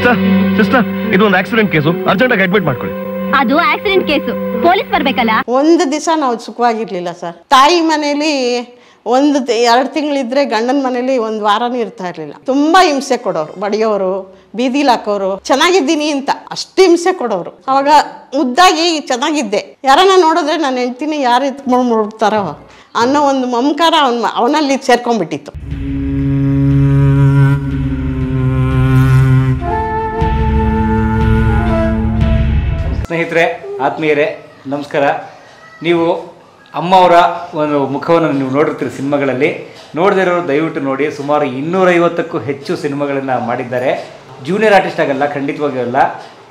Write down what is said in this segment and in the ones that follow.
Sister sister ಇದು ಒಂದು accident case, urgent ಆಗಿ ಅಡ್ಮಿಟ್ ಮಾಡ್ಕೊಳ್ಳಿ. ಅದು ಆಕ್ಸಿಡೆಂಟ್ ಕೇಸು, ಪೊಲೀಸ್ ಬರ್ಬೇಕಲ್ಲ. ಒಂದು ದಿವಸ ನಾವು ಸುಖವಾಗಿರ್ಲಿಲ್ಲ ಸರ್. ತಾಯಿ ಮನೇಲಿ 1-2 ತಿಂಗಳಿದ್ರೆ ಗಂಡನ ಮನೇಲಿ 1 ವಾರನೂ ಇರ್ತಾ ಇರ್ಲಿಲ್ಲ. ತುಂಬಾ ಹಿಂಸೆ ಕೊಡೋರು, ಬಡಿಯೋರು, ಬೀದಿಲಿ ಹಾಕೋರು. ಚೆನ್ನಾಗಿದ್ದೀನಿ ಅಂತ ಅಷ್ಟು ಹಿಂಸೆ ಕೊಡೋರು. ಅವಾಗ ಮುದ್ದಾಗಿ ಚೆನ್ನಾಗಿದ್ದೆ. ಯಾರನ್ನ ನೋಡಿದ್ರೆ ನಾನು ಹೆಂಡ್ತೀನಿ ಯಾರು ಎತ್ಕೊಂಡು ನೋಡ್ತಾರೋ ಅನ್ನೋ ಒಂದು ಮಮಕಾರ ಅವನಲ್ಲಿ ಸೇರ್ಕೊಂಡ್ಬಿಟ್ಟಿತ್ತು. ಸ್ನೇಹಿತರೆ, ಆತ್ಮೀಯರೇ, ನಮಸ್ಕಾರ. ನೀವು ಅಮ್ಮ ಅವರ ಒಂದು ಮುಖವನ್ನು ನೀವು ನೋಡಿರ್ತೀರಿ ಸಿನಿಮಾಗಳಲ್ಲಿ. ನೋಡದೇ ಇರೋರು ದಯವಿಟ್ಟು ನೋಡಿ. ಸುಮಾರು 250ಕ್ಕೂ ಹೆಚ್ಚು ಸಿನಿಮಾಗಳನ್ನು ಮಾಡಿದ್ದಾರೆ. ಜೂನಿಯರ್ ಆರ್ಟಿಸ್ಟ್ ಆಗಲ್ಲ, ಖಂಡಿತವಾಗಿಯೂ ಅಲ್ಲ,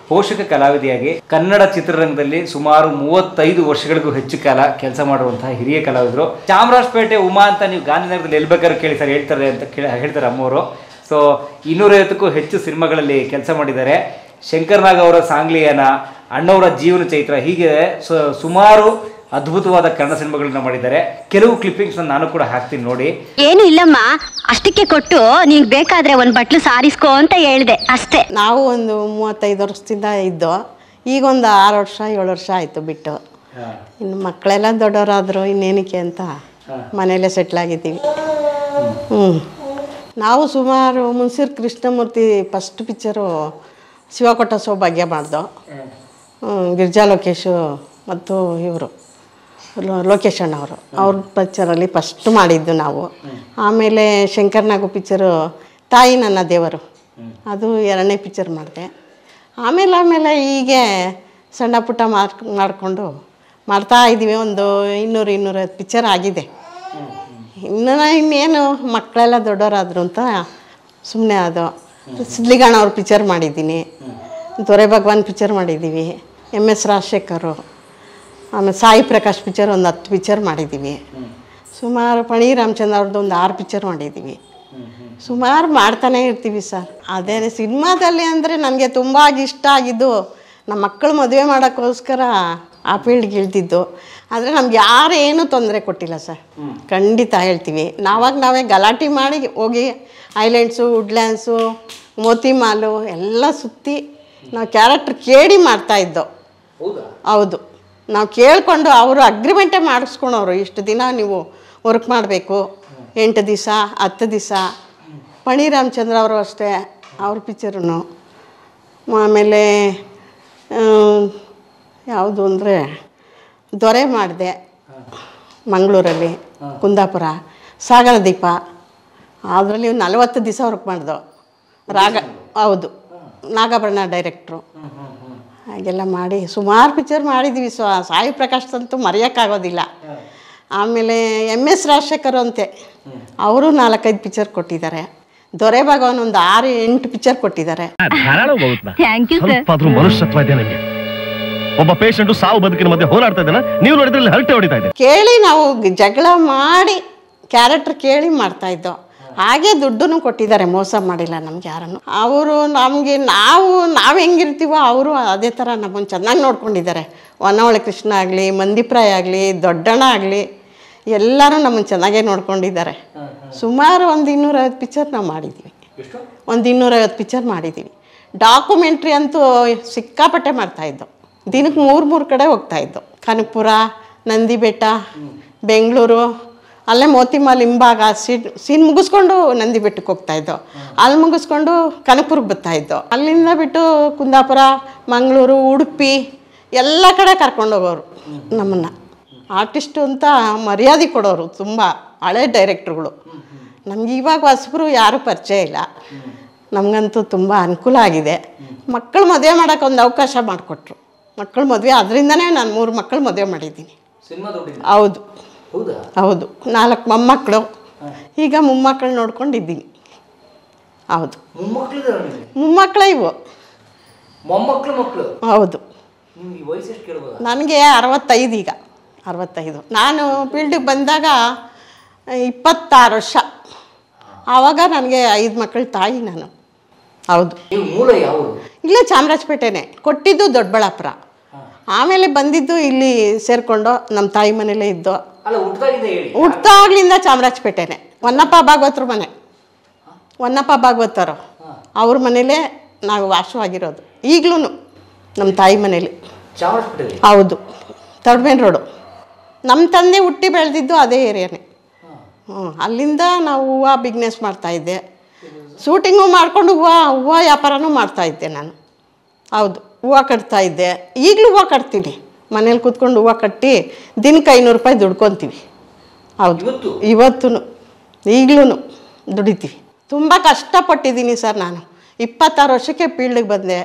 ಪೋಷಕ ಕಲಾವಿದೆಯಾಗಿ ಕನ್ನಡ ಚಿತ್ರರಂಗದಲ್ಲಿ ಸುಮಾರು 35 ವರ್ಷಗಳಿಗೂ ಹೆಚ್ಚು ಕಾಲ ಕೆಲಸ ಮಾಡುವಂತಹ ಹಿರಿಯ ಕಲಾವಿದರು. ಚಾಮರಾಜಪೇಟೆ ಉಮಾ ಅಂತ ನೀವು ಗಾಂಧಿನಗರದಲ್ಲಿ ಎಲ್ಲಿ ಬೇಕಾದ್ರೂ ಕೇಳಿ ಸರ್ ಹೇಳ್ತಾರೆ ಅಂತ ಹೇಳ್ತಾರೆ ಅಮ್ಮವರು. ಸೊ 250ಕ್ಕೂ ಹೆಚ್ಚು ಸಿನಿಮಾಗಳಲ್ಲಿ ಕೆಲಸ ಮಾಡಿದ್ದಾರೆ. ಶಂಕರ್ನಾಗ್ ಅವರ ಸಾಂಗ್ಲಿಯಾನ, ಅಣ್ಣವರ ಜೀವನ ಚೈತ್ರ, ಹೀಗೆ ಸುಮಾರು ಅದ್ಭುತವಾದ ಕನ್ನಡ ಸಿನಿಮಾಗಳನ್ನ ಮಾಡಿದ್ದಾರೆ. ಕೆಲವು ಕ್ಲಿಪ್ಪಿಂಗ್ಸ್ ನಾನು ಕೂಡ ಹಾಕ್ತೀನಿ ನೋಡಿ. ಏನು ಇಲ್ಲಮ್ಮ, ಅಷ್ಟಕ್ಕೆ ಕೊಟ್ಟು ನೀನ್ ಬೇಕಾದ್ರೆ ಒಂದ್ ಬಟ್ಲು ಸಾರಿಸ್ಕೋ ಅಂತ ಹೇಳಿದೆ ಅಷ್ಟೇ. ನಾವು ಒಂದು 35 ವರ್ಷದಿಂದ ಇದ್ದೋ. ಈಗ ಒಂದು 6 ವರ್ಷ 7 ವರ್ಷ ಆಯ್ತು ಬಿಟ್ಟು. ಇನ್ನು ಮಕ್ಕಳೆಲ್ಲ ದೊಡ್ಡವರಾದ್ರು ಇನ್ನೇನಕ್ಕೆ ಅಂತ ಮನೇಲೆ ಸೆಟ್ಲ್ ಆಗಿದ್ದೀವಿ. ನಾವು ಸುಮಾರು ಮುನ್ಸಿರ್ ಕೃಷ್ಣಮೂರ್ತಿ ಫಸ್ಟ್ ಪಿಕ್ಚರು ಶಿವಕೊಟ್ಟ ಸೌಭಾಗ್ಯ ಮಾಡ್ದೋ. ಗಿರಿಜಾ ಲೋಕೇಶು ಮತ್ತು ಇವರು ಲೋಕೇಶ್ ಅಣ್ಣವರು ಅವ್ರ ಪಿಕ್ಚರಲ್ಲಿ ಫಸ್ಟ್ ಮಾಡಿದ್ದು ನಾವು. ಆಮೇಲೆ ಶಂಕರ್ನಾಗು ಪಿಕ್ಚರು ತಾಯಿ ನನ್ನ ದೇವರು, ಅದು 2ನೇ ಪಿಕ್ಚರ್ ಮಾಡಿದೆ. ಆಮೇಲೆ ಹೀಗೆ ಸಣ್ಣ ಪುಟ್ಟ ಮಾಡಿಕೊಂಡು ಮಾಡ್ತಾ ಇದ್ದೀವಿ. ಒಂದು 200-250 ಪಿಕ್ಚರ್ ಆಗಿದೆ. ಇನ್ನೇನು ಮಕ್ಕಳೆಲ್ಲ ದೊಡ್ಡವರಾದ್ರು ಅಂತ ಸುಮ್ಮನೆ ಅದು. ಸಿದ್ಲಿಗಣ್ಣ ಅವ್ರ ಪಿಕ್ಚರ್ ಮಾಡಿದ್ದೀನಿ, ದೊರೆ ಭಗವಾನ್ ಪಿಕ್ಚರ್ ಮಾಡಿದ್ದೀವಿ, MS ರಾಜಶೇಖರು, ಆಮೇಲೆ ಸಾಯಿ ಪ್ರಕಾಶ್ ಪಿಕ್ಚರ್ ಒಂದು 10 ಪಿಕ್ಚರ್ ಮಾಡಿದ್ದೀವಿ. ಸುಮಾರು ಪಣಿ ರಾಮಚಂದ್ರ ಅವ್ರದ್ದು ಒಂದು 6 ಪಿಕ್ಚರ್ ಮಾಡಿದ್ದೀವಿ. ಸುಮಾರು ಮಾಡ್ತಾನೆ ಇರ್ತೀವಿ ಸರ್. ಅದೇ ಸಿನಿಮಾದಲ್ಲಿ ಅಂದರೆ ನನಗೆ ತುಂಬ ಇಷ್ಟ ಆಗಿದ್ದು ನಮ್ಮ ಮಕ್ಕಳು ಮದುವೆ ಮಾಡೋಕ್ಕೋಸ್ಕರ ಆ ಫೀಲ್ಡ್ಗೆ ಇಳ್ದಿದ್ದು. ಆದರೆ ನಮ್ಗೆ ಯಾರು ಏನೂ ತೊಂದರೆ ಕೊಟ್ಟಿಲ್ಲ ಸರ್, ಖಂಡಿತ ಹೇಳ್ತೀವಿ. ನಾವೇ ಗಲಾಟೆ ಮಾಡಿ ಹೋಗಿ ಐಲ್ಯಾಂಡ್ಸು, ವುಡ್ಲ್ಯಾಂಡ್ಸು, ಮೋತಿಮಾಲು ಎಲ್ಲ ಸುತ್ತಿ ನಾವು ಕ್ಯಾರೆಕ್ಟರ್ ಕೇಳಿ ಮಾಡ್ತಾಯಿದ್ದೋ. ಹೌದು, ನಾವು ಕೇಳಿಕೊಂಡು ಅವರು ಅಗ್ರಿಮೆಂಟೇ ಮಾಡಿಸ್ಕೊಳೋರು. ಇಷ್ಟು ದಿನ ನೀವು ವರ್ಕ್ ಮಾಡಬೇಕು, 8 ದಿವಸ 10 ದಿವಸ. ಪಣಿ ರಾಮಚಂದ್ರ ಅವರು ಅಷ್ಟೇ, ಅವ್ರ ಪಿಕ್ಚರೂ. ಆಮೇಲೆ ಯಾವುದು ಅಂದರೆ ದೊರೆ ಮಾಡಿದೆ ಮಂಗಳೂರಲ್ಲಿ, ಕುಂದಾಪುರ, ಸಾಗರ ದೀಪ. ಅದರಲ್ಲಿ 40 ದಿವಸ ವರ್ಕ್ ಮಾಡ್ದೋ. ಹೌದು, ನಾಗಾಭರಣ ಡೈರೆಕ್ಟ್ರು. ಹಾಗೆಲ್ಲ ಮಾಡಿ ಸುಮಾರು ಪಿಕ್ಚರ್ ಮಾಡಿದ್ದೀವಿ. ಸಾಯಿ ಪ್ರಕಾಶ್ ಅಂತೂ ಮರೆಯೋಕ್ಕಾಗೋದಿಲ್ಲ. ಆಮೇಲೆ MS ರಾಜಶೇಖರ್ ಅಂತೆ, ಅವರು 4-5 ಪಿಕ್ಚರ್ ಕೊಟ್ಟಿದ್ದಾರೆ. ದೊರೆ ಭಗವಾನ್ ಒಂದು 6-8 ಪಿಕ್ಚರ್ ಕೊಟ್ಟಿದ್ದಾರೆ. ಮನುಷ್ಯತ್ವ ಇದೆ ನನಗೆ. ಒಬ್ಬ ಪೇಷಂಟ್ ಸಾವು ಬದುಕಿನ ಮಧ್ಯೆ ಹೋರಾಡ್ತಾ ಇದ್ದಾನೆ, ನೀವು ನೋಡಿದ್ರೆ ಹರಟೆ ಹೊಡಿತಾ ಇದೆ. ಕೇಳಿ ನಾವು ಜಗಳ ಮಾಡಿ ಕ್ಯಾರೆಕ್ಟರ್ ಕೇಳಿ ಮಾಡ್ತಾ ಇದ್ದೋ. ಹಾಗೆ ದುಡ್ಡನ್ನು ಕೊಟ್ಟಿದ್ದಾರೆ, ಮೋಸ ಮಾಡಿಲ್ಲ ನಮ್ಗೆ ಯಾರನ್ನು. ಅವರು ನಮಗೆ ನಾವು ಹೆಂಗಿರ್ತೀವೋ ಅವರು ಅದೇ ಥರ ನಮ್ಮನ್ನು ಚೆನ್ನಾಗಿ ನೋಡ್ಕೊಂಡಿದ್ದಾರೆ. ಹೊನ್ನವಳ್ಳಿ ಕೃಷ್ಣ ಆಗಲಿ, ಮಂದಿಪ್ರಾಯ ಆಗಲಿ, ದೊಡ್ಡಣ್ಣ ಆಗಲಿ, ಎಲ್ಲರೂ ನಮ್ಮನ್ನು ಚೆನ್ನಾಗೇ ನೋಡ್ಕೊಂಡಿದ್ದಾರೆ. ಸುಮಾರು ಒಂದು 250 ಪಿಕ್ಚರ್ ನಾವು ಮಾಡಿದ್ದೀವಿ. ಒಂದು 250 ಪಿಕ್ಚರ್ ಮಾಡಿದ್ದೀವಿ. ಡಾಕ್ಯುಮೆಂಟ್ರಿ ಅಂತೂ ಸಿಕ್ಕಾಪಟ್ಟೆ ಮಾಡ್ತಾಯಿದ್ದೋ. ದಿನಕ್ಕೆ 3 ಕಡೆ ಹೋಗ್ತಾಯಿದ್ದೋ. ಕನಕಪುರ, ನಂದಿ ಬೆಟ್ಟ, ಬೆಂಗಳೂರು, ಅಲ್ಲೇ ಮೋತಿಮಾಲ್ ಹಿಂಭಾಗ ಸೀನ್ ಮುಗಿಸ್ಕೊಂಡು ನಂದಿ ಬೆಟ್ಟಕ್ಕೆ ಹೋಗ್ತಾಯಿದ್ದೋ. ಅಲ್ಲಿ ಮುಗಿಸ್ಕೊಂಡು ಕನಕಪುರಕ್ಕೆ ಬರ್ತಾಯಿದ್ದೋ. ಅಲ್ಲಿಂದ ಬಿಟ್ಟು ಕುಂದಾಪುರ, ಮಂಗಳೂರು, ಉಡುಪಿ ಎಲ್ಲ ಕಡೆ ಕರ್ಕೊಂಡೋಗೋರು ನಮ್ಮನ್ನು. ಆರ್ಟಿಸ್ಟು ಅಂತ ಮರ್ಯಾದೆ ಕೊಡೋರು. ತುಂಬ ಹಳೆ ಡೈರೆಕ್ಟ್ರುಗಳು. ನಮ್ಗೆ ಇವಾಗ ಹೊಸಬರು ಯಾರೂ ಪರಿಚಯ ಇಲ್ಲ. ನಮಗಂತೂ ತುಂಬ ಅನುಕೂಲ ಆಗಿದೆ. ಮಕ್ಕಳು ಮದುವೆ ಮಾಡೋಕ್ಕೆ ಒಂದು ಅವಕಾಶ ಮಾಡಿಕೊಟ್ರು. ಮಕ್ಕಳು ಮದುವೆ, ಅದರಿಂದನೇ ನಾನು 3 ಮಕ್ಕಳು ಮದುವೆ ಮಾಡಿದ್ದೀನಿ. ಹೌದು ಹೌದು, 4 ಮೊಮ್ಮಕ್ಕಳು. ಈಗ ಮೊಮ್ಮಕ್ಕಳು ನೋಡ್ಕೊಂಡಿದ್ದೀನಿ. ಹೌದು, ಮೊಮ್ಮಕ್ಕಳೇ ಇವು. ಹೌದು, ನನಗೆ 65. ಈಗ 65. ನಾನು ಫೀಲ್ಡಿಗೆ ಬಂದಾಗ 26 ವರ್ಷ. ಆವಾಗ ನನಗೆ 5 ಮಕ್ಕಳ ತಾಯಿ ನಾನು. ಹೌದು, ಇಲ್ಲೇ ಚಾಮರಾಜಪೇಟೆನೇ. ಕೊಟ್ಟಿದ್ದು ದೊಡ್ಡಬಳ್ಳಾಪುರ. ಆಮೇಲೆ ಬಂದಿದ್ದು ಇಲ್ಲಿ ಸೇರಿಕೊಂಡು ನಮ್ಮ ತಾಯಿ ಮನೇಲೇ ಇದ್ದು. ಹುಟ್ಟಾಗ್ಲಿಂದ ಚಾಮರಾಜಪೇಟೆನೆ. ಹೊನ್ನಪ್ಪ ಭಾಗವತರ ಮನೆ, ಹೊನ್ನಪ್ಪ ಭಾಗವತರು ಅವ್ರ ಮನೇಲೇ ನಾವು ವಾಸವಾಗಿರೋದು ಈಗಲೂ ನಮ್ಮ ತಾಯಿ ಮನೇಲಿ. ಚಾಮರಾಜಪೇಟೆಯಲ್ಲಿ? ಹೌದು, ತರ್ಡ್ಮೇನ್ ರೋಡು. ನಮ್ಮ ತಂದೆ ಹುಟ್ಟಿ ಬೆಳೆದಿದ್ದು ಅದೇ ಏರಿಯಾನೇ. ಅಲ್ಲಿಂದ ನಾವು ಹೂವು ಬಿಸ್ನೆಸ್ ಮಾಡ್ತಾಯಿದ್ದೆ, ಶೂಟಿಂಗು ಮಾಡಿಕೊಂಡು ಹೂವು ವ್ಯಾಪಾರನೂ ಮಾಡ್ತಾಯಿದ್ದೆ ನಾನು. ಹೌದು, ಹೂವು ಕಟ್ತಾಯಿದ್ದೆ. ಈಗಲೂ ಹೂವು ಕಟ್ತೀನಿ, ಮನೇಲಿ ಕೂತ್ಕೊಂಡು ಹೂವು ಕಟ್ಟಿ ದಿನಕ್ಕೆ 500 ರೂಪಾಯಿ ದುಡ್ಕೊತೀವಿ. ಹೌದು, ಇವತ್ತೂ ಈಗಲೂ ದುಡಿತೀವಿ. ತುಂಬ ಕಷ್ಟಪಟ್ಟಿದ್ದೀನಿ ಸರ್. ನಾನು 26 ವರ್ಷಕ್ಕೆ ಫೀಲ್ಡಿಗೆ ಬಂದೆ.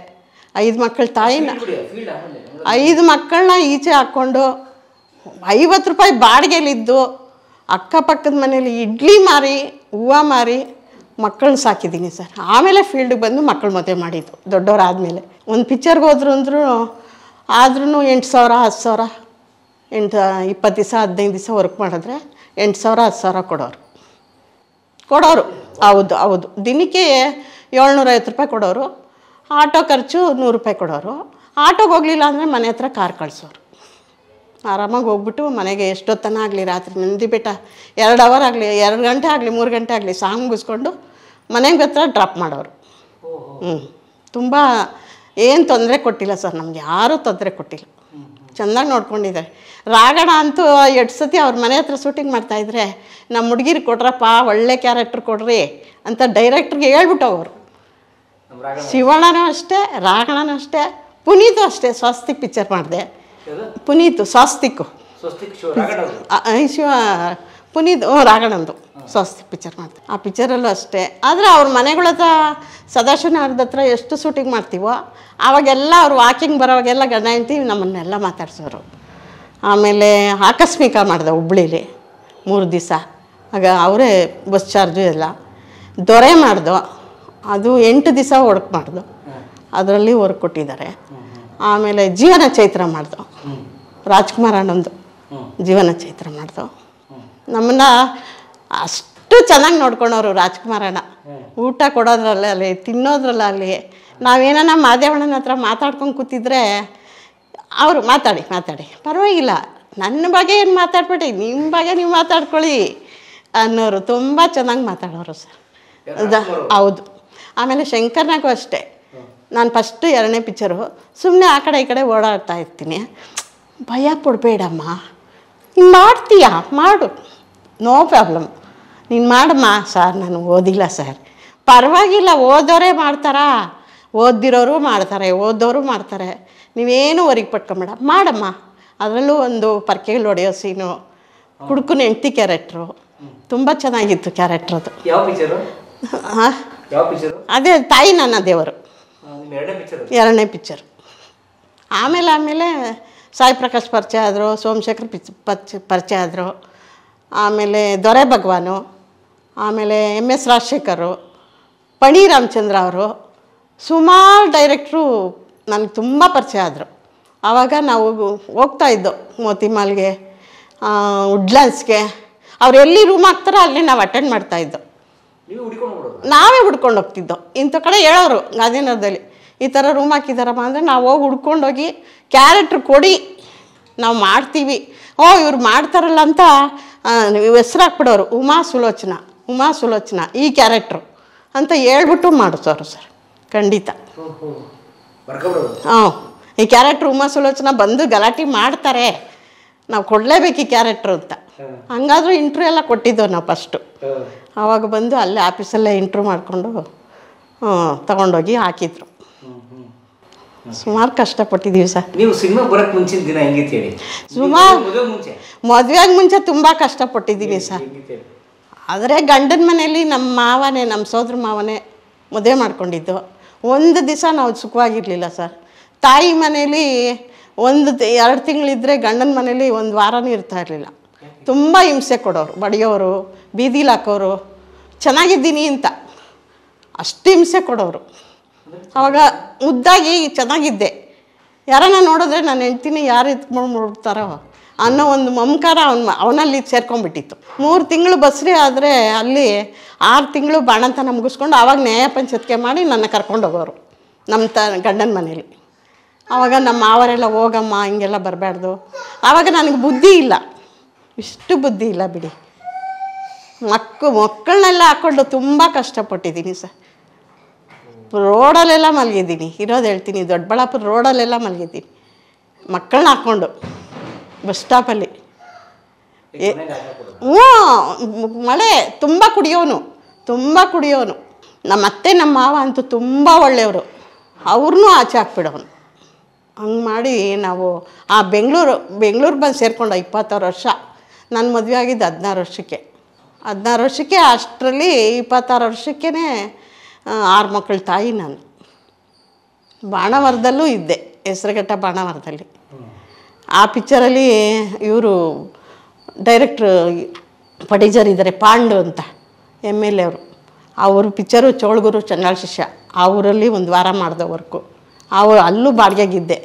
5 ಮಕ್ಕಳ ತಾಯಿನ, 5 ಮಕ್ಕಳನ್ನ ಈಚೆ ಹಾಕ್ಕೊಂಡು 50 ರೂಪಾಯಿ ಬಾಡಿಗೆಲಿದ್ದು ಅಕ್ಕಪಕ್ಕದ ಮನೇಲಿ ಇಡ್ಲಿ ಮಾರಿ ಹೂವು ಮಾರಿ ಮಕ್ಕಳನ್ನ ಸಾಕಿದ್ದೀನಿ ಸರ್. ಆಮೇಲೆ ಫೀಲ್ಡಿಗೆ ಬಂದು ಮಕ್ಕಳು ಮದುವೆ ಮಾಡಿದ್ದು ದೊಡ್ಡವರಾದಮೇಲೆ. ಒಂದು ಪಿಕ್ಚರ್ಗೆ ಹೋದ್ರು ಆದ್ರೂ 8,000 10,000 20 ದಿವಸ 15 ದಿವಸ ವರ್ಕ್ ಮಾಡಿದ್ರೆ 8,000 10,000 ಕೊಡೋರು. ಹೌದು, ದಿನಕ್ಕೆ 750 ರೂಪಾಯಿ ಕೊಡೋರು. ಆಟೋ ಖರ್ಚು 100 ರೂಪಾಯಿ ಕೊಡೋರು. ಆಟೋಗೆ ಹೋಗಲಿಲ್ಲ ಅಂದರೆ ಮನೆ ಹತ್ರ ಕಾರ್ ಕಳಿಸೋರು. ಆರಾಮಾಗಿ ಹೋಗ್ಬಿಟ್ಟು ಮನೆಗೆ ಎಷ್ಟೊತ್ತನ ಆಗಲಿ, ರಾತ್ರಿ ನಂದಿ ಬೆಟ್ಟ 2 ಅವರ್ ಆಗಲಿ, 2 ಗಂಟೆ ಆಗಲಿ, 3 ಗಂಟೆ ಆಗಲಿ ಸಾಂಗ್ ಮುಗಿಸ್ಕೊಂಡು ಮನೆಗೆ ಹತ್ರ ಡ್ರಾಪ್ ಮಾಡೋರು. ತುಂಬ ಏನು ತೊಂದರೆ ಕೊಟ್ಟಿಲ್ಲ ಸರ್, ನಮ್ಗೆ ಯಾರೂ ತೊಂದರೆ ಕೊಟ್ಟಿಲ್ಲ, ಚೆನ್ನಾಗಿ ನೋಡ್ಕೊಂಡಿದ್ದಾರೆ. ರಾಗಣ ಅಂತೂ 2 ಸತಿ ಅವ್ರ ಮನೆ ಹತ್ರ ಶೂಟಿಂಗ್ ಮಾಡ್ತಾಯಿದ್ರೆ ನಮ್ಮ ಹುಡುಗಿರಿಗೆ ಕೊಡ್ರಪ್ಪ, ಒಳ್ಳೆ ಕ್ಯಾರೆಕ್ಟ್ರ್ ಕೊಡ್ರಿ ಅಂತ ಡೈರೆಕ್ಟ್ರಿಗೆ ಹೇಳ್ಬಿಟ್ಟು ಅವರು. ಶಿವಣ್ಣನೂ ಅಷ್ಟೇ, ರಾಗಣನೂ ಅಷ್ಟೇ, ಪುನೀತು ಅಷ್ಟೇ. ಸ್ವಸ್ತಿಕ್ ಪಿಕ್ಚರ್ ಮಾಡಿದೆ. ಪುನೀತು ಸ್ವಸ್ತಿಕ್ಕು ಪುನೀತ್ ರಾಗಣಂದು ಸ್ವಸ್ತಿಕ್ ಪಿಕ್ಚರ್ ಮಾಡಿದೆ. ಆ ಪಿಕ್ಚರಲ್ಲೂ ಅಷ್ಟೇ. ಆದರೆ ಅವ್ರ ಮನೆಗಳ ಹತ್ರ ಸದಾಶಿವನಗರದ ಹತ್ರ ಎಷ್ಟು ಶೂಟಿಂಗ್ ಮಾಡ್ತೀವೋ ಆವಾಗೆಲ್ಲ ಅವ್ರು ವಾಕಿಂಗ್ ಬರೋವಾಗೆಲ್ಲ ಗಂಡ ಹೆಂಡ್ತಿ ನಮ್ಮನ್ನೆಲ್ಲ ಮಾತಾಡ್ಸೋರು. ಆಮೇಲೆ ಆಕಸ್ಮಿಕ ಮಾಡಿದೆ ಹುಬ್ಳೀಲಿ 3 ದಿವಸ. ಆಗ ಅವರೇ ಬಸ್ ಚಾರ್ಜು ಎಲ್ಲ. ದೊರೆ ಮಾಡ್ದೋ, ಅದು 8 ದಿವಸ ವರ್ಕ್ ಮಾಡ್ದು, ಅದರಲ್ಲಿ ವರ್ಕ್ ಕೊಟ್ಟಿದ್ದಾರೆ. ಆಮೇಲೆ ಜೀವನ ಚೈತ್ರ ಮಾಡ್ದು, ರಾಜ್ಕುಮಾರ್ ಅಣ್ಣಂದು ಜೀವನ ಚೈತ್ರ ಮಾಡ್ದು. ನಮ್ಮನ್ನ ಅಷ್ಟು ಚೆನ್ನಾಗಿ ನೋಡ್ಕೊಂಡವರು ರಾಜ್ಕುಮಾರ್ ಅಣ್ಣ. ಊಟ ಕೊಡೋದ್ರಲ್ಲಾಗಲಿ, ತಿನ್ನೋದ್ರಲ್ಲಾಗಲಿ, ನಾವೇನ ಮಾದೇವಣ್ಣನ ಹತ್ರ ಮಾತಾಡ್ಕೊಂಡು ಕೂತಿದ್ರೆ ಅವರು ಮಾತಾಡಿ ಪರವಾಗಿಲ್ಲ, ನನ್ನ ಬಗ್ಗೆ ಏನು ಮಾತಾಡ್ಬೇಡಿ, ನಿಮ್ಮ ಬಗ್ಗೆ ನೀವು ಮಾತಾಡ್ಕೊಳ್ಳಿ ಅನ್ನೋರು. ತುಂಬ ಚೆನ್ನಾಗಿ ಮಾತಾಡೋರು ಸರ್. ಹೌದು. ಆಮೇಲೆ ಶಂಕರ್ನಾಗೂ ಅಷ್ಟೇ. ನಾನು ಫಸ್ಟು 2ನೇ ಪಿಕ್ಚರು ಸುಮ್ಮನೆ ಆ ಕಡೆ ಈ ಕಡೆ ಓಡಾಡ್ತಾ ಇರ್ತೀನಿ. ಭಯ ಪಡಬೇಡಮ್ಮ, ನೀನು ಮಾಡ್ತೀಯಾ ಮಾಡು, ನೋ ಪ್ರಾಬ್ಲಮ್, ನೀನು ಮಾಡಮ್ಮ. ಸರ್ ನಾನು ಓದಿಲ್ಲ ಸರ್. ಪರವಾಗಿಲ್ಲ, ಓದೋರೇ ಮಾಡ್ತಾರಾ, ಓದಿರೋರು ಮಾಡ್ತಾರೆ, ನೀವೇನು ಹೊರಗೆ ಪಟ್ಕೊಂಬೇಡ, ಮಾಡಮ್ಮ. ಅದರಲ್ಲೂ ಒಂದು ಪರ್ಕೆಗಳು ಹೊಡೆಯೋ ಸೀನು, ಹುಡುಕನ ಹೆಂಡ್ತಿ ಕ್ಯಾರೆಕ್ಟ್ರು ತುಂಬ ಚೆನ್ನಾಗಿತ್ತು ಕ್ಯಾರೆಕ್ಟ್ರ್ ಅದು. ಹಾಂ, ಅದೇ ತಾಯಿ ನನ್ನ ದೇವರು 2ನೇ ಪಿಕ್ಚರ್. ಆಮೇಲೆ ಸಾಯಿ ಪ್ರಕಾಶ್ ಪರಿಚಯ ಆದರು, ಸೋಮಶೇಖರ್ ಪರಿಚಯ ಆದರು. ಆಮೇಲೆ ದೊರೆ ಭಗವಾನು, ಆಮೇಲೆ MS ರಾಜಶೇಖರು, ಪಣಿ ರಾಮಚಂದ್ರ ಅವರು, ಸುಮಾರು ಡೈರೆಕ್ಟ್ರು ನನಗೆ ತುಂಬ ಪರಿಚಯ ಆದರು. ಆವಾಗ ನಾವು ಹೋಗ್ತಾಯಿದ್ದೋ ಮೋತಿಮಾಲ್ಗೆ, ವುಡ್ಲ್ಯಾಂಡ್ಸ್ಗೆ. ಅವ್ರು ಎಲ್ಲಿ ರೂಮ್ ಹಾಕ್ತಾರೋ ಅಲ್ಲಿ ನಾವು ಅಟೆಂಡ್ ಮಾಡ್ತಾಯಿದ್ದೋ. ನಾವೇ ಹುಡ್ಕೊಂಡು ಹೋಗ್ತಿದ್ದೋ. ಇಂಥ ಕಡೆ ಹೇಳೋರು ಗಾಂಧಿನಗರದಲ್ಲಿ ಈ ಥರ ರೂಮ್ ಹಾಕಿದಾರಮ್ಮ ಅಂದರೆ ನಾವು ಹೋಗಿ ಹುಡ್ಕೊಂಡೋಗಿ ಕ್ಯಾರೆಕ್ಟ್ರ್ ಕೊಡಿ, ನಾವು ಮಾಡ್ತೀವಿ. ಇವ್ರು ಮಾಡ್ತಾರಲ್ಲ ಅಂತ ಹೆಸ್ರು ಹಾಕ್ಬಿಡೋರು. ಉಮಾ ಸುಲೋಚನಾ ಈ ಕ್ಯಾರೆಕ್ಟ್ರು ಅಂತ ಹೇಳ್ಬಿಟ್ಟು ಮಾಡಿಸೋರು ಸರ್. ಖಂಡಿತ. ಈ ಕ್ಯಾರೆಕ್ಟ್ರ್ ಉಮಾ ಸುಲೋಚನಾ ಬಂದು ಗಲಾಟೆ ಮಾಡ್ತಾರೆ, ನಾವು ಕೊಡಲೇಬೇಕು ಈ ಕ್ಯಾರೆಕ್ಟ್ರು ಅಂತ. ಹಂಗಾದ್ರೂ ಇಂಟ್ರ್ಯೂ ಎಲ್ಲ ಕೊಟ್ಟಿದ್ದೋ ನಾವು ಫಸ್ಟು. ಆವಾಗ ಬಂದು ಅಲ್ಲೇ ಆಫೀಸಲ್ಲೇ ಇಂಟ್ರ್ಯೂ ಮಾಡಿಕೊಂಡು ತಗೊಂಡೋಗಿ ಹಾಕಿದ್ರು. ಸುಮಾರು ಕಷ್ಟಪಟ್ಟಿದ್ದೀವಿ ಸರ್. ನೀವು ಸಿನಿಮಾ ಬರೋಕ್ಕೆ ಮುಂಚಿನ ದಿನ ಹೆಂಗಿತ್ತು ಹೇಳಿ? ಮದುವೆಗೆ ಮುಂಚೆ ತುಂಬ ಕಷ್ಟಪಟ್ಟಿದ್ದೀನಿ ಸರ್. ಆದರೆ ಗಂಡನ ಮನೆಯಲ್ಲಿ ನಮ್ಮ ಸೋದರ ಮಾವನೇ ಮದುವೆ ಮಾಡ್ಕೊಂಡಿದ್ದು. ಒಂದು ದಿವಸ ನಾವು ಸುಖವಾಗಿರಲಿಲ್ಲ ಸರ್. ತಾಯಿ ಮನೇಲಿ 1-2 ತಿಂಗಳಿದ್ರೆ ಗಂಡನ ಮನೇಲಿ 1 ವಾರನೂ ಇರ್ತಾ ಇರಲಿಲ್ಲ. ತುಂಬ ಹಿಂಸೆ ಕೊಡೋರು, ಬಡಿಯೋರು, ಬೀದಿಲಿ ಹಾಕೋರು. ಚೆನ್ನಾಗಿದ್ದೀನಿ ಅಂತ ಅಷ್ಟು ಹಿಂಸೆ ಕೊಡೋರು. ಆವಾಗ ಮುದ್ದಾಗಿ ಚೆನ್ನಾಗಿದ್ದೆ. ಯಾರನ್ನ ನೋಡಿದ್ರೆ ನಾನು ಹೆಂಡ್ತೀನಿ ಯಾರು ಎತ್ಕೊಂಡು ನೋಡ್ತಾರೋ ಅನ್ನೋ ಒಂದು ಮಮಕಾರ ಅವನಲ್ಲಿ ಸೇರ್ಕೊಂಡ್ಬಿಟ್ಟಿತ್ತು. 3 ತಿಂಗಳು ಬಸ್ರಿ ಆದರೆ ಅಲ್ಲಿ 6 ತಿಂಗಳು ಬಾಣಂತನ ಮುಗಿಸ್ಕೊಂಡು ಆವಾಗ ನ್ಯಾಯ ಪಂಚಾಯತ್ಗೆ ಮಾಡಿ ನನ್ನ ಕರ್ಕೊಂಡು ಹೋಗೋರು ನಮ್ಮ ಗಂಡನ ಮನೇಲಿ. ಆವಾಗ ನಮ್ಮ ಮಾವರೆಲ್ಲ ಹೋಗಮ್ಮ ಹಿಂಗೆಲ್ಲ ಬರಬಾರ್ದು. ಆವಾಗ ನನಗೆ ಬುದ್ಧಿ ಇಲ್ಲ, ಇಷ್ಟು ಬುದ್ಧಿ ಇಲ್ಲ ಬಿಡಿ. ಮಕ್ಕಳನ್ನೆಲ್ಲ ಹಾಕ್ಕೊಂಡು ತುಂಬ ಕಷ್ಟಪಟ್ಟಿದ್ದೀನಿ ಸರ್. ರೋಡಲ್ಲೆಲ್ಲ ಮಲಗಿದ್ದೀನಿ, ಇರೋದು ಹೇಳ್ತೀನಿ, ದೊಡ್ಡಬಳ್ಳಾಪುರ ರೋಡಲ್ಲೆಲ್ಲ ಮಲಗಿದ್ದೀನಿ ಮಕ್ಕಳನ್ನ ಹಾಕ್ಕೊಂಡು ಬಸ್ ಸ್ಟಾಪಲ್ಲಿ. ಹ್ಞೂ, ಮಳೆ ತುಂಬ ಕುಡಿಯೋನು. ನಮ್ಮ ಅತ್ತೆ ನಮ್ಮ ಮಾವ ಅಂತೂ ತುಂಬ ಒಳ್ಳೆಯವರು, ಅವ್ರನ್ನೂ ಆಚೆ ಹಾಕ್ಬಿಡೋನು. ಹಂಗೆ ಮಾಡಿ ನಾವು ಆ ಬೆಂಗಳೂರು ಬಂದು ಸೇರಿಕೊಂಡು 26 ವರ್ಷ. ನನ್ನ ಮದುವೆ ಆಗಿದ್ದು 16 ವರ್ಷಕ್ಕೆ ಅಷ್ಟರಲ್ಲಿ 26 ವರ್ಷಕ್ಕೇ 6 ಮಕ್ಕಳ ತಾಯಿ ನಾನು. ಬಾಣಾವರದಲ್ಲೂ ಇದ್ದೆ, ಹೆಸರುಘಟ್ಟ ಬಾಣಾವರದಲ್ಲಿ. ಆ ಪಿಕ್ಚರಲ್ಲಿ ಇವರು ಡೈರೆಕ್ಟ್ರು ಪ್ರೊಡ್ಯೂಸರ್ ಇದ್ದಾರೆ, ಪಾಂಡು ಅಂತ MLA ಅವರು ಪಿಕ್ಚರು ಚೋಳಗುರು ಚಂಡಾಳ ಶಿಷ್ಯ. ಅವರಲ್ಲಿ ಒಂದು ವಾರ ಮಾಡಿದೆ ವರ್ಕು. ಅಲ್ಲೂ ಬಾಡಿಗೆಗಿದ್ದೆ.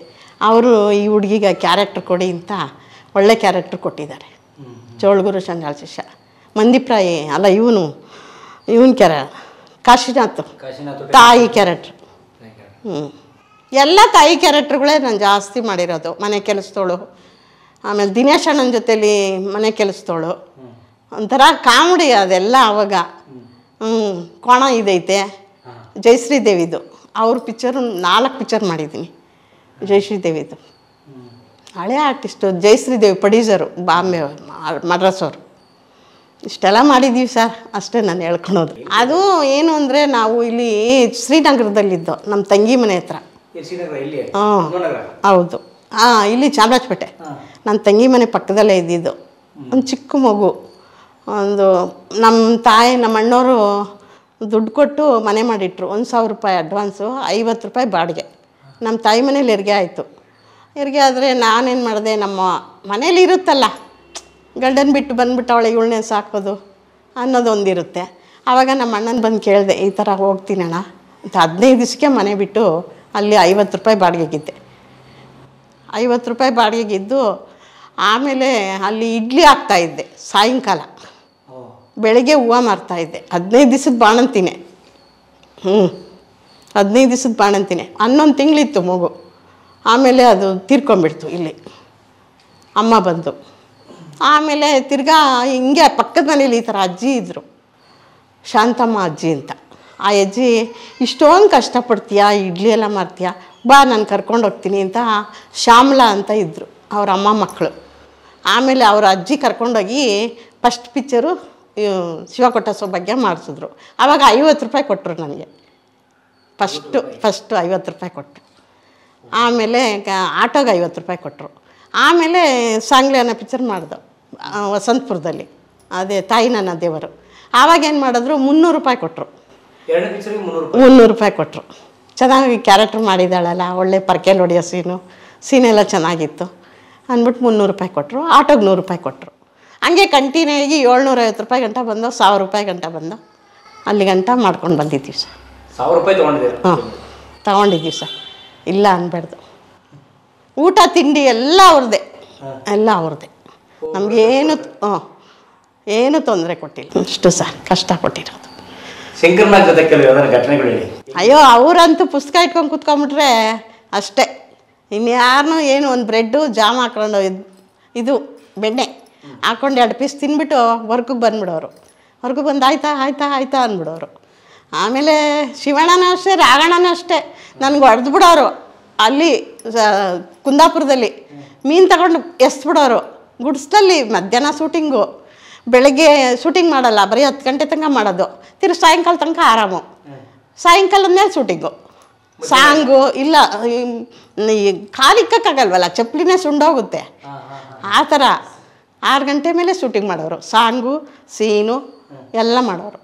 ಅವರು ಈ ಹುಡುಗಿಗೆ ಕ್ಯಾರೆಕ್ಟ್ರ್ ಕೊಡಿ ಅಂತ ಒಳ್ಳೆ ಕ್ಯಾರೆಕ್ಟ್ರ್ ಕೊಟ್ಟಿದ್ದಾರೆ. ಚೋಳಗುರು ಚಂಡಾಳ ಶಿಷ್ಯ ಮಂದಿಪ್ರಾಯಿ ಅಲ್ಲ, ಇವನು ಕಾಶಿನಾಥ್ ತಾಯಿ ಕ್ಯಾರೆಕ್ಟ್ರು. ಎಲ್ಲ ತಾಯಿ ಕ್ಯಾರೆಕ್ಟ್ರುಗಳೇ ನಾನು ಜಾಸ್ತಿ ಮಾಡಿರೋದು. ಮನೆ ಕೆಲಸದೋಳು, ಆಮೇಲೆ ದಿನೇಶ್ ಅಣ್ಣನ ಜೊತೇಲಿ ಮನೆ ಕೆಲಸದೋಳು, ಒಂಥರ ಕಾಮಿಡಿ ಅದೆಲ್ಲ ಅವಾಗ. ಕೋಣ ಇದೈತೆ ಜಯಶ್ರೀ ದೇವಿದು, ಅವ್ರ ಪಿಕ್ಚರು 4 ಪಿಕ್ಚರ್ ಮಾಡಿದ್ದೀನಿ. ಜಯಶ್ರೀ ದೇವಿದು ಹಳೆ ಆರ್ಟಿಸ್ಟು, ಜಯಶ್ರೀ ದೇವಿ ಪ್ರೊಡ್ಯೂಸರು, ಬಾಂಬೆ ಮಡ್ರಾಸ್ ಅವರು. ಇಷ್ಟೆಲ್ಲ ಮಾಡಿದ್ದೀವಿ ಸರ್, ಅಷ್ಟೇ ನಾನು ಹೇಳ್ಕೊಳೋದು. ಅದು ಏನು ಅಂದರೆ, ನಾವು ಇಲ್ಲಿ ಶ್ರೀನಗರದಲ್ಲಿದ್ದೋ ನಮ್ಮ ತಂಗಿ ಮನೆ ಹತ್ರ. ಹೌದು, ಇಲ್ಲಿ ಚಾಮರಾಜಪೇಟೆ. ನನ್ನ ತಂಗಿ ಮನೆ ಪಕ್ಕದಲ್ಲೇ ಇದ್ದಿದ್ದು. ಒಂದು ಚಿಕ್ಕ ಮಗು, ನಮ್ಮ ಅಣ್ಣವರು ದುಡ್ಡು ಕೊಟ್ಟು ಮನೆ ಮಾಡಿಟ್ರು. 1,000 ರೂಪಾಯಿ ಅಡ್ವಾನ್ಸು, 50 ರೂಪಾಯಿ ಬಾಡಿಗೆ. ನಮ್ಮ ತಾಯಿ ಮನೇಲಿ ಹೆರಿಗೆ ಆಯಿತು. ಹೆರಿಗೆ ಆದರೆ ನಾನೇನು ಮಾಡಿದೆ, ನಮ್ಮ ಮನೇಲಿ ಇರುತ್ತಲ್ಲ, ಗಂಡನ ಬಿಟ್ಟು ಬಂದುಬಿಟ್ಟು ಅವಳೆ ಇವಳನ್ನೇ ಸಾಕೋದು ಅನ್ನೋದೊಂದಿರುತ್ತೆ. ಆವಾಗ ನಮ್ಮ ಅಣ್ಣನ ಬಂದು ಕೇಳಿದೆ, ಈ ಥರ ಹೋಗ್ತೀನಣ್ಣ ಅಂತ. 15 ದಿವಸಕ್ಕೆ ಮನೆ ಬಿಟ್ಟು ಅಲ್ಲಿ 50 ರೂಪಾಯಿ ಬಾಡಿಗೆಗಿದ್ದೆ. 50 ರೂಪಾಯಿ ಬಾಡಿಗೆಗಿದ್ದು ಆಮೇಲೆ ಅಲ್ಲಿ ಇಡ್ಲಿ ಹಾಕ್ತಾಯಿದ್ದೆ ಸಾಯಂಕಾಲ, ಬೆಳಗ್ಗೆ ಹೂವು ಮಾರ್ತಾಯಿದ್ದೆ. 15 ದಿವಸದ ಬಾಣಂತಿನೇ. 15 ದಿವಸದ ಬಾಣಂತಿನೇ. 11 ತಿಂಗಳಿತ್ತು ಮಗು. ಆಮೇಲೆ ಅದು ತೀರ್ಕೊಂಬಿಡ್ತು ಇಲ್ಲಿ ಅಮ್ಮ ಬಂದು. ಆಮೇಲೆ ತಿರ್ಗಾ ಹಿಂಗೆ ಪಕ್ಕದ ಮನೇಲಿ ಈ ಥರ ಅಜ್ಜಿ ಇದ್ದರು, ಶಾಂತಮ್ಮ ಅಜ್ಜಿ ಅಂತ. ಆ ಅಜ್ಜಿ, ಇಷ್ಟೊಂದು ಕಷ್ಟಪಡ್ತೀಯಾ, ಇಡ್ಲಿ ಎಲ್ಲ ಮಾಡ್ತೀಯಾ, ಬಾ ನಾನು ಕರ್ಕೊಂಡು ಹೋಗ್ತೀನಿ ಅಂತ ಶ್ಯಾಮಲಾ ಅಂತ ಇದ್ದರು, ಅವ್ರ ಅಮ್ಮ ಮಕ್ಕಳು. ಆಮೇಲೆ ಅವ್ರ ಅಜ್ಜಿ ಕರ್ಕೊಂಡೋಗಿ ಫಸ್ಟ್ ಪಿಕ್ಚರು ಶಿವಕೊಟ್ಟ ಸೌಭಾಗ್ಯ ಮಾಡಿಸಿದ್ರು. ಆವಾಗ 50 ರೂಪಾಯಿ ಕೊಟ್ಟರು ನನಗೆ. ಫಸ್ಟು 50 ರೂಪಾಯಿ ಕೊಟ್ಟರು. ಆಮೇಲೆ ಆಟೋಗೆ 50 ರೂಪಾಯಿ ಕೊಟ್ಟರು. ಆಮೇಲೆ ಸಾಂಗ್ಲಿ ಅನ್ನೋ ಪಿಕ್ಚರ್ ಮಾಡಿದೆವು ವಸಂತಪುರದಲ್ಲಿ, ಅದೇ ತಾಯಿ ನನ್ನ ದೇವರು. ಆವಾಗ ಏನು ಮಾಡಿದ್ರು, 300 ರೂಪಾಯಿ ಕೊಟ್ಟರು. 300 ರೂಪಾಯಿ ಕೊಟ್ಟರು. ಚೆನ್ನಾಗಿ ಕ್ಯಾರೆಕ್ಟ್ರ್ ಮಾಡಿದ್ದಾಳಲ್ಲ, ಒಳ್ಳೆ ಪರ್ಕೆಲ್ ಹೊಡೆಯೋ ಸೀನೆಲ್ಲ ಚೆನ್ನಾಗಿತ್ತು ಅಂದ್ಬಿಟ್ಟು 300 ರೂಪಾಯಿ ಕೊಟ್ಟರು. ಆಟೋಗೆ 100 ರೂಪಾಯಿ ಕೊಟ್ಟರು. ಹಂಗೆ ಕಂಟಿನ್ಯೂ ಆಗಿ 750 ರೂಪಾಯಿ ಗಂಟ ಬಂದವು, 1000 ರೂಪಾಯಿ ಗಂಟ ಬಂದವು. ಅಲ್ಲಿ ಗಂಟ ಮಾಡ್ಕೊಂಡು ಬಂದಿದ್ದೀವಿ ಸರ್. 1000 ರೂಪಾಯಿ ತೊಗೊಂಡಿದ್ದೀವಿ? ಹಾಂ, ತೊಗೊಂಡಿದ್ದೀವಿ ಸರ್, ಇಲ್ಲ ಅನ್ಬಾರ್ದು. ಊಟ ತಿಂಡಿ ಎಲ್ಲ ಅವ್ರದ್ದೇ, ಎಲ್ಲ ಅವ್ರದ್ದೇ. ನಮಗೇನು ಏನು ತೊಂದರೆ ಕೊಟ್ಟಿಲ್ಲ. ಅಷ್ಟು ಸರ್ ಕಷ್ಟಪಟ್ಟಿರೋದು. ಶಂಕರ್ನಾಗ್ ಜೊತೆ ಕೆಲವು ಘಟನೆಗಳು ಹೇಳಿ. ಅಯ್ಯೋ, ಅವರಂತೂ ಪುಸ್ತಕ ಇಟ್ಕೊಂಡು ಕೂತ್ಕೊಂಡ್ಬಿಟ್ರೆ ಅಷ್ಟೇ, ಇನ್ಯಾರನ್ನೂ ಏನು, ಒಂದು ಬ್ರೆಡ್ಡು ಜಾಮ್ ಹಾಕ್ಕೊಂಡು ಇದು ಬೆಣ್ಣೆ ಹಾಕ್ಕೊಂಡು 2 ಪೀಸ್ ತಿನ್ಬಿಟ್ಟು ವರ್ಕಿಗೆ ಬಂದುಬಿಡೋರು. ವರ್ಕಿಗೆ ಬಂದು ಆಯ್ತಾ ಅಂದ್ಬಿಡೋರು. ಆಮೇಲೆ ಶಿವಣ್ಣನೂ ಅಷ್ಟೇ, ರಾಘಣ್ಣನೂ ಅಷ್ಟೇ, ನನಗೆ ಹೊಡೆದು ಬಿಡೋರು. ಅಲ್ಲಿ ಕುಂದಾಪುರದಲ್ಲಿ ಮೀನು ತಗೊಂಡು ಎಸ್ಬಿಡೋರು ಗುಡ್ಸ್ಲಲ್ಲಿ. ಮಧ್ಯಾಹ್ನ ಶೂಟಿಂಗು, ಬೆಳಗ್ಗೆ ಶೂಟಿಂಗ್ ಮಾಡಲ್ಲ, ಬರೀ 10 ಗಂಟೆ ತನಕ ಮಾಡೋದು. ತಿರ್ಗಿ ಸಾಯಂಕಾಲ ತನಕ ಆರಾಮು. ಸಾಯಂಕಾಲದ ಮೇಲೆ ಶೂಟಿಂಗು, ಸಾಂಗು ಇಲ್ಲ, ಕಾಲಿಕ್ಕಾಗಲ್ವಲ್ಲ, ಚಪ್ಪಲಿನೇ ಸುಂಡೋಗುತ್ತೆ. ಆ ಥರ 6 ಗಂಟೆ ಮೇಲೆ ಶೂಟಿಂಗ್ ಮಾಡೋರು. ಸಾಂಗು ಸೀನು ಎಲ್ಲ ಮಾಡೋರು.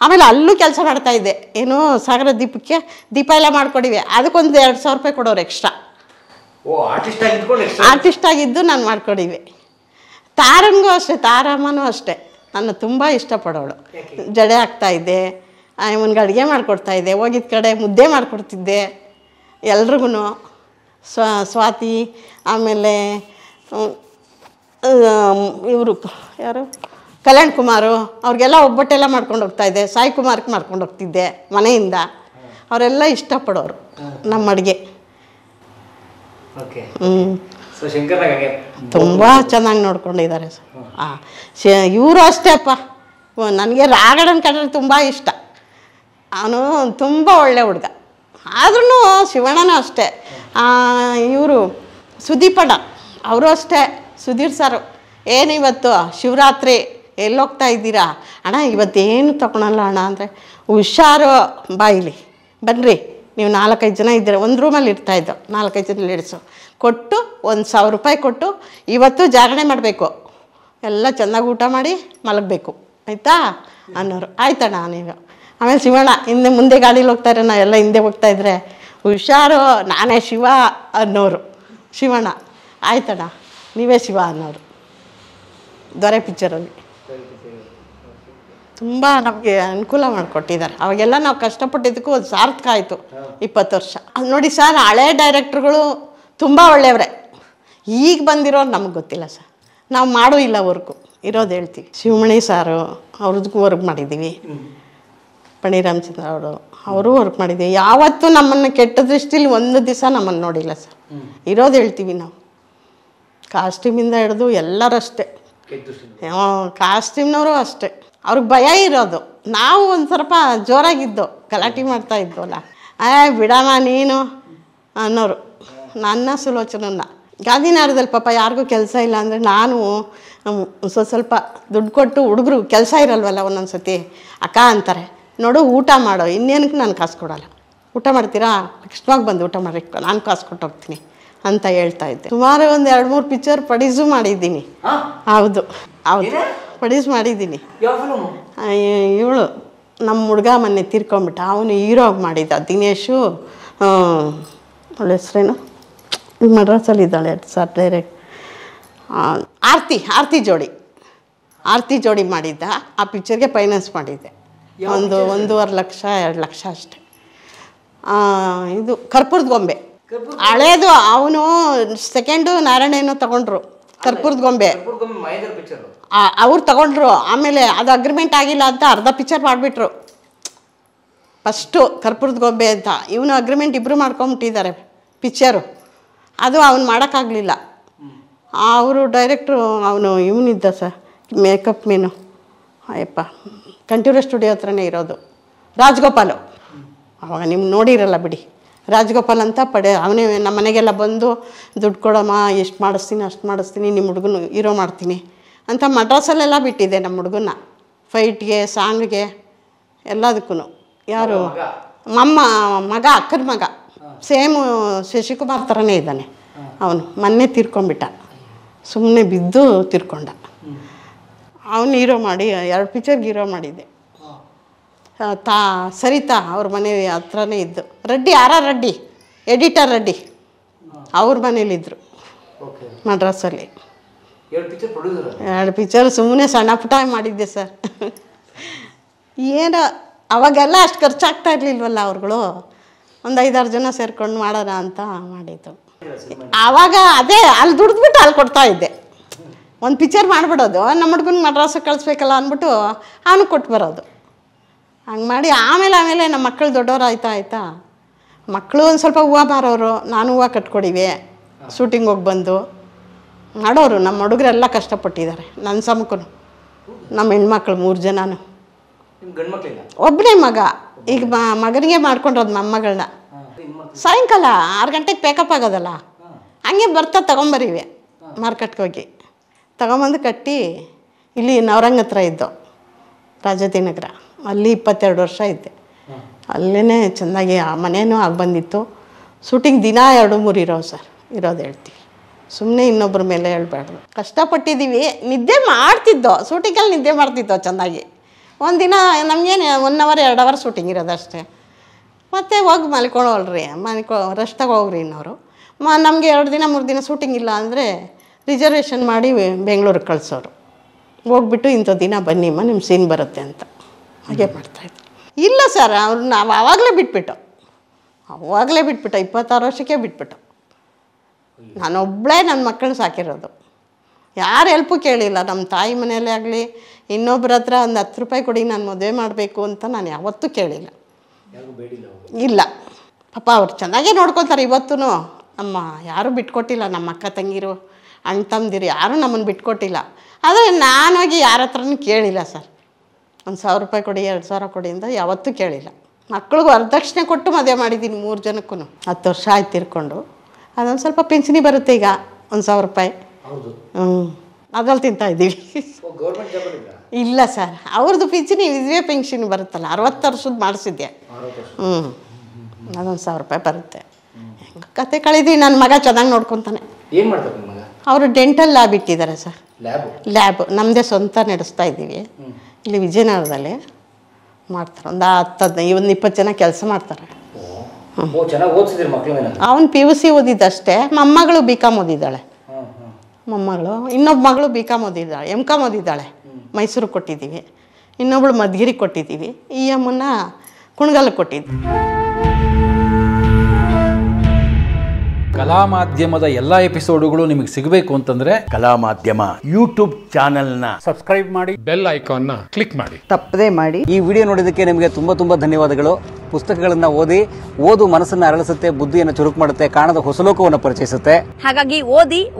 ಆಮೇಲೆ ಅಲ್ಲೂ ಕೆಲಸ ಮಾಡ್ತಾಯಿದ್ದೆ. ಏನೋ ಸಾಗರ ದೀಪಕ್ಕೆ ದೀಪ ಎಲ್ಲ ಮಾಡ್ಕೊಡಿವೆ, ಅದಕ್ಕೊಂದು 2,000 ರೂಪಾಯಿ ಕೊಡೋರು ಎಕ್ಸ್ಟ್ರಾ. ಆರ್ಟಿಸ್ಟ್ ಆಗಿದ್ದು ನಾನು ಮಾಡ್ಕೊಡಿವೆ. ತಾರನಿಗೂ ಅಷ್ಟೇ, ತಾರಮ್ಮನೂ ಅಷ್ಟೇ, ನಾನು ತುಂಬ ಇಷ್ಟಪಡೋಳು. ಜಡೆ ಹಾಕ್ತಾಯಿದ್ದೆ, ಅವನಿಗೆ ಅಡುಗೆ ಮಾಡಿಕೊಡ್ತಾಯಿದ್ದೆ, ಹೋಗಿದ್ದ ಕಡೆ ಮುದ್ದೆ ಮಾಡಿಕೊಡ್ತಿದ್ದೆ ಎಲ್ರಿಗೂ. ಸ್ವಾತಿ, ಆಮೇಲೆ ಇವರು ಯಾರು ಕಲ್ಯಾಣ್ ಕುಮಾರು, ಅವ್ರಿಗೆಲ್ಲ ಒಬ್ಬಟ್ಟೆಲ್ಲ ಮಾಡ್ಕೊಂಡು ಹೋಗ್ತಾಯಿದ್ದೆ. ಸಾಯಿ ಕುಮಾರ್ಗೆ ಮಾಡ್ಕೊಂಡು ಹೋಗ್ತಿದ್ದೆ ಮನೆಯಿಂದ. ಅವರೆಲ್ಲ ಇಷ್ಟಪಡೋರು ನಮ್ಮ ಅಡುಗೆ. ತುಂಬ ಚೆನ್ನಾಗಿ ನೋಡ್ಕೊಂಡಿದ್ದಾರೆ ಸರ್. ಇವರು ಅಷ್ಟೇ ಅಪ್ಪ, ನನಗೆ ರಾಘಣ್ಣನ ಕಂಡ್ರೆ ತುಂಬ ಇಷ್ಟ. ಅವನು ತುಂಬ ಒಳ್ಳೆ ಹುಡುಗ, ಆದ್ರೂ ಶಿವಣ್ಣನೂ ಅಷ್ಟೇ. ಇವರು ಸುದೀಪಣ್ಣ ಅವರು ಅಷ್ಟೇ, ಸುಧೀರ್ ಸರ್, ಏನಿವತ್ತು ಶಿವರಾತ್ರಿ ಎಲ್ಲೋಗ್ತಾ ಇದ್ದೀರಾ ಅಣ್ಣ, ಇವತ್ತೇನು ತಗೊಳಲ್ಲ ಅಣ್ಣ ಅಂದರೆ, ಹುಷಾರು ಬಾಯಿಲಿ ಬನ್ನಿರಿ, ನೀವು 4-5 ಜನ ಇದ್ದೀರ, ಒಂದು ರೂಮಲ್ಲಿ ಇರ್ತಾಯಿದ್ದೋ, 4-5 ಜನ ಲೇಡೀಸು ಕೊಟ್ಟು 1,000 ರೂಪಾಯಿ ಕೊಟ್ಟು ಇವತ್ತು ಜಾಗರಣೆ ಮಾಡಬೇಕು, ಎಲ್ಲ ಚೆನ್ನಾಗಿ ಊಟ ಮಾಡಿ ಮಲಗಬೇಕು ಆಯಿತಾ ಅನ್ನೋರು. ಆಯ್ತಣ್ಣ ನೀವು. ಆಮೇಲೆ ಶಿವಣ್ಣ ಹಿಂದೆ ಮುಂದೆ ಗಾಡೀಲಿ ಹೋಗ್ತಾರೆ, ನಾ ಎಲ್ಲ ಹಿಂದೆ ಹೋಗ್ತಾಯಿದ್ರೆ, ಹುಷಾರು ನಾನೇ ಶಿವ ಅನ್ನೋರು. ಶಿವಣ್ಣ ಆಯ್ತಣ್ಣ ನೀವೇ ಶಿವ ಅನ್ನೋರು. ದೊರೆ ಪಿಕ್ಚರಲ್ಲಿ ತುಂಬ ನಮಗೆ ಅನುಕೂಲ ಮಾಡಿಕೊಟ್ಟಿದ್ದಾರೆ. ಅವಾಗೆಲ್ಲ ನಾವು ಕಷ್ಟಪಟ್ಟಿದ್ದಕ್ಕೂ ಒಂದು ಸಾರ್ಥಕ ಆಯಿತು. 20 ವರ್ಷ ಅದು ನೋಡಿ ಸರ್. ಹಳೆ ಡೈರೆಕ್ಟ್ರುಗಳು ತುಂಬ ಒಳ್ಳೆಯವರೇ. ಈಗ ಬಂದಿರೋರು ನಮಗೆ ಗೊತ್ತಿಲ್ಲ ಸರ್, ನಾವು ಮಾಡೂ ಇಲ್ಲ ವರ್ಕು, ಇರೋದು ಹೇಳ್ತೀವಿ. ಶಿವಮಣಿ ಸಾರು ಅವ್ರದ್ದು ವರ್ಕ್ ಮಾಡಿದ್ದೀವಿ, ಪಣಿ ರಾಮಚಂದ್ರ ಅವರು ವರ್ಕ್ ಮಾಡಿದ್ದೀವಿ. ಯಾವತ್ತೂ ನಮ್ಮನ್ನು ಕೆಟ್ಟ ದೃಷ್ಟಿಲಿ ಒಂದು ದಿವಸ ನಮ್ಮನ್ನು ನೋಡಿಲ್ಲ ಸರ್, ಇರೋದು ಹೇಳ್ತೀವಿ ನಾವು. ಕಾಸ್ಟ್ಯೂಮಿಂದ ಹಿಡಿದು ಎಲ್ಲರಷ್ಟೇ, ಕಾಸ್ಟ್ಯೂಮ್ನವರು ಅಷ್ಟೇ, ಅವ್ರಿಗೆ ಭಯ ಇರೋದು. ನಾವು ಒಂದು ಸ್ವಲ್ಪ ಜೋರಾಗಿದ್ದು ಗಲಾಟೆ ಮಾಡ್ತಾ ಇದ್ವಲ್ಲ, ಬಿಡಮ್ಮ ನೀನು ಅನ್ನೋರು. ನನ್ನ ಸುಲೋಚನನ್ನ ಗಾಂಧಿನಗರದಲ್ಲಿ ಪಾಪ ಯಾರಿಗೂ ಕೆಲಸ ಇಲ್ಲ ಅಂದರೆ, ನಾನು ಸ್ವಲ್ಪ ದುಡ್ಡು ಕೊಟ್ಟು ಹುಡುಗರು ಕೆಲಸ ಇರಲ್ವಲ್ಲ ಒಂದೊಂದು ಸತಿ, ಅಕ್ಕ ಅಂತಾರೆ, ನೋಡು ಊಟ ಮಾಡೋ, ಇನ್ನೇನಕ್ಕೆ ನಾನು ಕಾಸು ಕೊಡೋಲ್ಲ, ಊಟ ಮಾಡ್ತೀರಾ ಇಷ್ಟವಾಗಿ ಬಂದು ಊಟ ಮಾಡಿ, ನಾನು ಕಾಸು ಕೊಟ್ಟು ಹೋಗ್ತೀನಿ ಅಂತ ಹೇಳ್ತಾ ಇದ್ದೆ. ಸುಮಾರು ಒಂದು 2-3 ಪಿಕ್ಚರ್ ಪ್ರೊಡ್ಯೂಸು ಮಾಡಿದ್ದೀನಿ. ಹೌದು ಹೌದು, ಪ್ರೊಡ್ಯೂಸ್ ಮಾಡಿದ್ದೀನಿ. ಇವಳು ನಮ್ಮ ಹುಡುಗ ಮೊನ್ನೆ ತೀರ್ಕೊಂಬಿಟ್ಟ, ಅವನು ಹೀರೋಗಿ ಮಾಡಿದ್ದ, ದಿನೇಶು, ಅವಳ ಹೆಸ್ರೇನು, ಈಗ ಮಡ್ರಾಸಲ್ಲಿ ಇದ್ದಾಳೆ ಸರ್ ಡೈರೆಕ್ಟ್, ಆರ್ತಿ ಜೋಡಿ ಮಾಡಿದ್ದ. ಆ ಪಿಕ್ಚರ್ಗೆ ಫೈನಾನ್ಸ್ ಮಾಡಿದ್ದೆ, 1.5 ಲಕ್ಷ 2 ಲಕ್ಷ ಅಷ್ಟೆ. ಇದು ಕರ್ಪೂರದ ಗೊಂಬೆ ಹಳೇದು, ಅವನು ಸೆಕೆಂಡು ನಾರಾಯಣೇನೋ ತಗೊಂಡ್ರು, ಕರ್ಪೂರದ ಗೊಂಬೆ ಅವ್ರು ತಗೊಂಡ್ರು. ಆಮೇಲೆ ಅದು ಅಗ್ರಿಮೆಂಟ್ ಆಗಿಲ್ಲ ಅಂತ ಅರ್ಧ ಪಿಕ್ಚರ್ ಮಾಡಿಬಿಟ್ರು. ಫಸ್ಟು ಕರ್ಪೂರದ ಗೊಂಬೆ ಅಂತ ಇವನು ಅಗ್ರಿಮೆಂಟ್ ಇಬ್ಬರು ಮಾಡ್ಕೊಂಬಿಟ್ಟಿದ್ದಾರೆ ಪಿಕ್ಚರು, ಅದು ಅವ್ನು ಮಾಡೋಕ್ಕಾಗಲಿಲ್ಲ. ಅವರು ಡೈರೆಕ್ಟ್ರು ಅವನು ಇವನಿದ್ದ sir, makeup man, Ayyappa Kanteerava studio ಹತ್ರನೇ ಇರೋದು, ರಾಜಗೋಪಾಲು. ಅವಾಗ ನಿಮ್ಗೆ ನೋಡಿರಲ್ಲ ಬಿಡಿ, ರಾಜಗೋಪಾಲ್ ಅಂತ ಅವನೇ ನಮ್ಮ ಮನೆಗೆಲ್ಲ ಬಂದು ದುಡ್ಡು ಕೊಡಮ್ಮ, ಎಷ್ಟು ಮಾಡಿಸ್ತೀನಿ ಅಷ್ಟು ಮಾಡಿಸ್ತೀನಿ, ನಿಮ್ಮ ಹುಡುಗನ ಹೀರೋ ಮಾಡ್ತೀನಿ ಅಂತ ಮಡ್ರಾಸಲ್ಲೆಲ್ಲ ಬಿಟ್ಟಿದ್ದೆ ನಮ್ಮ ಹುಡುಗನ್ನ, ಫೈಟ್ಗೆ ಸಾಂಗ್ಗೆ ಎಲ್ಲದಕ್ಕೂ. ಯಾರು ಮಗ ಅಕ್ಕನ ಮಗ, ಸೇಮು ಶಶಿಕುಮಾರ್ ಥರನೇ ಇದ್ದಾನೆ ಅವನು. ಮೊನ್ನೆ ತೀರ್ಕೊಂಬಿಟ್ಟ, ಸುಮ್ಮನೆ ಬಿದ್ದು ತೀರ್ಕೊಂಡ. ಅವನು ಹೀರೋ ಮಾಡಿ 2 ಪಿಕ್ಚರ್ಗೆ ಹೀರೋ ಮಾಡಿದ್ದೆ. ಸರಿತಾ ಅವ್ರ ಮನೆ ಹತ್ರನೇ ಇದ್ದು, ರೆಡ್ಡಿ ರೆಡ್ಡಿ ಎಡಿಟರ್ ರೆಡ್ಡಿ ಅವ್ರ ಮನೇಲಿದ್ದರು ಮಡ್ರಾಸಲ್ಲಿ. 2 ಪಿಕ್ಚರ್ ಸುಮ್ಮನೆ ಸಣ್ಣ ಪುಟ್ಟ ಮಾಡಿದ್ದೆ ಸರ್. ಏನೋ ಅವಾಗೆಲ್ಲ ಅಷ್ಟು ಖರ್ಚಾಗ್ತಾ ಇರಲಿಲ್ವಲ್ಲ, ಅವ್ರುಗಳು ಒಂದು 5-6 ಜನ ಸೇರ್ಕೊಂಡು ಮಾಡೋಣ ಅಂತ ಮಾಡಿದ್ದು. ಆವಾಗ ಅದೇ ಅಲ್ಲಿ ದುಡ್ದುಬಿಟ್ಟು ಅಲ್ಲಿ ಕೊಡ್ತಾ ಇದ್ದೆ. ಒಂದು ಪಿಕ್ಚರ್ ಮಾಡಿಬಿಡೋದು, ನಮ್ಮ ಹುಡುಗನ ಮಡ್ರಾಸಿಗೆ ಕಳಿಸ್ಬೇಕಲ್ಲ ಅಂದ್ಬಿಟ್ಟು ಅವನು ಕೊಟ್ಟು ಬರೋದು. ಹಂಗೆ ಮಾಡಿ ಆಮೇಲೆ ನಮ್ಮ ಮಕ್ಕಳು ದೊಡ್ಡವರು ಆಯ್ತಾ ಮಕ್ಕಳು ಒಂದು ಸ್ವಲ್ಪ ಹೂವು ಮಾರೋರು, ನಾನು ಹೂವು ಕಟ್ಕೊಡಿವೆ, ಶೂಟಿಂಗ್ ಹೋಗಿ ಬಂದು ಮಾಡೋರು. ನಮ್ಮ ಹುಡುಗರೆಲ್ಲ ಕಷ್ಟಪಟ್ಟಿದ್ದಾರೆ, ನನ್ನ ಸಮಕ್ಕೂ. ನಮ್ಮ ಹೆಣ್ಮಕ್ಳು 3 ಜನನು, ಒಬ್ಬನೇ ಮಗ. ಈಗ ಮಗನಿಗೆ ಮಾಡ್ಕೊಂಡ್ರದು ಮೊಮ್ಮಗಳನ್ನ. ಸಾಯಂಕಾಲ 6 ಗಂಟೆಗೆ ಪ್ಯಾಕಪ್ ಆಗೋದಲ್ಲ, ಹಂಗೆ ಬರ್ತಾ ತೊಗೊಂಬರಿವೆ ಮಾರ್ಕೆಟ್ಗೆ ಹೋಗಿ ತೊಗೊಂಬಂದು ಕಟ್ಟಿ. ಇಲ್ಲಿ ನವರಂಗ ಹತ್ರ ಇದ್ದೋ ರಾಜಾಜಿನಗರ, ಅಲ್ಲಿ 22 ವರ್ಷ ಇದ್ದೆ. ಅಲ್ಲೇ ಚೆಂದಾಗಿ ಆ ಮನೇನೂ ಆಗಿ ಬಂದಿತ್ತು. ಶೂಟಿಂಗ್ ದಿನ 2-3 ಇರೋದು ಹೇಳ್ತೀವಿ, ಸುಮ್ಮನೆ ಇನ್ನೊಬ್ಬರ ಮೇಲೆ ಹೇಳ್ಬಾರ್ದು. ಕಷ್ಟಪಟ್ಟಿದ್ದೀವಿ, ನಿದ್ದೆ ಮಾಡ್ತಿದ್ದೋ, ಶೂಟಿಂಗಲ್ಲಿ ನಿದ್ದೆ ಮಾಡ್ತಿದ್ದೋ ಚೆಂದಾಗಿ. ಒಂದಿನ ನಮಗೇನು 1 ಅವರ್ 2 ಅವರ್ ಶೂಟಿಂಗ್ ಇರೋದಷ್ಟೇ. ಮತ್ತು ಹೋಗಿ ಮಲ್ಕೊಳ್ಳೋಲ್ರಿ, ರೆಸ್ಟ್ ತಗೋಗ್ರಿ ಇನ್ನೋರು. ನಮಗೆ 2 ದಿನ 3 ದಿನ ಶೂಟಿಂಗ್ ಇಲ್ಲ ಅಂದರೆ ರಿಸರ್ವೇಷನ್ ಮಾಡಿ ಬೆಂಗಳೂರಿಗೆ ಕಳಿಸೋರು. ಹೋಗ್ಬಿಟ್ಟು ಇಂಥ ದಿನ ಬನ್ನಿಮ್ಮ ನಿಮ್ಮ ಸೀನ್ ಬರುತ್ತೆ ಅಂತ ಹಾಗೆ ಮಾಡ್ತಾಯಿದ್ರು. ಇಲ್ಲ ಸರ್, ಅವ್ರು ನಾವು ಆವಾಗಲೇ ಬಿಟ್ಬಿಟ್ಟು 26 ವರ್ಷಕ್ಕೆ ಬಿಟ್ಬಿಟ್ಟು. ನಾನೊಬ್ಬಳೇ ನನ್ನ ಮಕ್ಕಳನ್ನ ಸಾಕಿರೋದು, ಯಾರು ಹೆಲ್ಪು ಕೇಳಿಲ್ಲ. ನಮ್ಮ ತಾಯಿ ಮನೆಯಲ್ಲೇ ಆಗಲಿ ಇನ್ನೊಬ್ಬರ ಹತ್ರ ಒಂದು 10 ರೂಪಾಯಿ ಕೊಡಿ ನಾನು ಮದುವೆ ಮಾಡಬೇಕು ಅಂತ ನಾನು ಯಾವತ್ತೂ ಕೇಳಿಲ್ಲ. ಇಲ್ಲ ಪಾಪ ಅವ್ರು ಚೆನ್ನಾಗೇ ನೋಡ್ಕೊತಾರೆ ಇವತ್ತೂ. ನಮ್ಮ ಯಾರೂ ಬಿಟ್ಕೊಟ್ಟಿಲ್ಲ, ನಮ್ಮ ಅಕ್ಕ ತಂಗಿರು ಅಣ್ಣ ತಮ್ಮದಿರು ಯಾರೂ ನಮ್ಮನ್ನು ಬಿಟ್ಕೊಟ್ಟಿಲ್ಲ. ಆದರೆ ನಾನಾಗಿ ಯಾರ ಹತ್ರನೂ ಕೇಳಿಲ್ಲ ಸರ್, 1,000 ರೂಪಾಯಿ ಕೊಡಿ 2,000 ಕೊಡಿ ಅಂತ ಯಾವತ್ತೂ ಕೇಳಿಲ್ಲ. ಮಕ್ಳಿಗೆ ವರದಕ್ಷಿಣೆ ಕೊಟ್ಟು ಮದುವೆ ಮಾಡಿದ್ದೀನಿ 3 ಜನಕ್ಕೂ 10 ವರ್ಷ ಆಯ್ತು ತಿರ್ಕೊಂಡು. ಅದೊಂದು ಸ್ವಲ್ಪ ಪಿಂಚಣಿ ಬರುತ್ತೆ ಈಗ 1,000 ರೂಪಾಯಿ. ಅದ್ರಲ್ಲಿ ತಿಂತಾ ಇದ್ದೀವಿ. ಇಲ್ಲ ಸರ್, ಅವ್ರದ್ದು ಪಿಂಚಣಿ ವಿಧವೆ ಪೆನ್ಷನ್ ಬರುತ್ತಲ್ಲ, 60 ವರ್ಷದ ಮಾಡಿಸಿದ್ದೆ. ಅದೊಂದು 1,000 ರೂಪಾಯಿ ಬರುತ್ತೆ. ಕತೆ ಕಳೆದ್ವಿ. ನನ್ನ ಮಗ ಚೆನ್ನಾಗಿ ನೋಡ್ಕೊತಾನೆ. ಏನು ಮಾಡ್ತಾರೆ ನಿಮ್ಮ ಮಗ? ಅವರು ಡೆಂಟಲ್ ಲ್ಯಾಬ್ ಇಟ್ಟಿದ್ದಾರೆ ಸರ್. ಲ್ಯಾಬ್ ನಮ್ಮದೇ ಸ್ವಂತ ನಡೆಸ್ತಾ ಇದ್ದೀವಿ ಇಲ್ಲಿ ವಿಜಯನಗರದಲ್ಲಿ. ಮಾಡ್ತಾರೆ. ಒಂದು 10-20 ಜನ ಕೆಲಸ ಮಾಡ್ತಾರೆ. ಅವನು PUC ಓದಿದ್ದಷ್ಟೇ. ಮೊಮ್ಮಗಳು BCom ಓದಿದ್ದಾಳೆ. ಮೊಮ್ಮಗಳು ಇನ್ನೊಬ್ಬ ಮಗಳು BCom ಓದಿದ್ದಾಳೆ, MCom ಓದಿದ್ದಾಳೆ. ಮೈಸೂರು ಕೊಟ್ಟಿದ್ದೀವಿ. ಇನ್ನೊಬ್ಳು ಮಧುಗಿರಿ ಕೊಟ್ಟಿದ್ದೀವಿ. ಈ ಅಮ್ಮನ್ನ ಕುಣಗಲ್ ಕೊಟ್ಟಿದ್ವಿ. ಕಲಾ ಮಾಧ್ಯಮದ ಎಲ್ಲ ಎಪಿಸೋಡುಗಳು ನಿಮಗೆ ಸಿಗಬೇಕು ಅಂತಂದ್ರೆ ಕಲಾ ಮಾಧ್ಯಮ ಯೂಟ್ಯೂಬ್ ಚಾನೆಲ್ನ ಸಬ್ಸ್ಕ್ರೈಬ್ ಮಾಡಿ, ಬೆಲ್ ಐಕಾನ್ನ ಕ್ಲಿಕ್ ಮಾಡಿ, ತಪ್ಪದೇ ಮಾಡಿ. ಈ ವಿಡಿಯೋ ನೋಡಿದ್ದಕ್ಕೆ ನಿಮಗೆ ತುಂಬ ಧನ್ಯವಾದಗಳು. ಪುಸ್ತಕಗಳನ್ನು ಓದು ಮನಸ್ಸನ್ನು ಅರಳಿಸುತ್ತೆ, ಬುದ್ಧಿಯನ್ನು ಚುರುಕು ಮಾಡುತ್ತೆ, ಕಾಣದ ಹೊಸ ಲೋಕವನ್ನು ಪರಿಚಯಿಸುತ್ತೆ. ಹಾಗಾಗಿ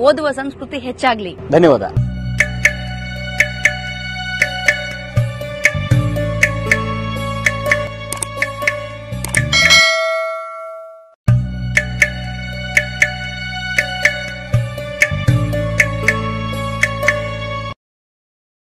ಓದುವ ಸಂಸ್ಕೃತಿ ಹೆಚ್ಚಾಗ್ಲಿ. ಧನ್ಯವಾದ.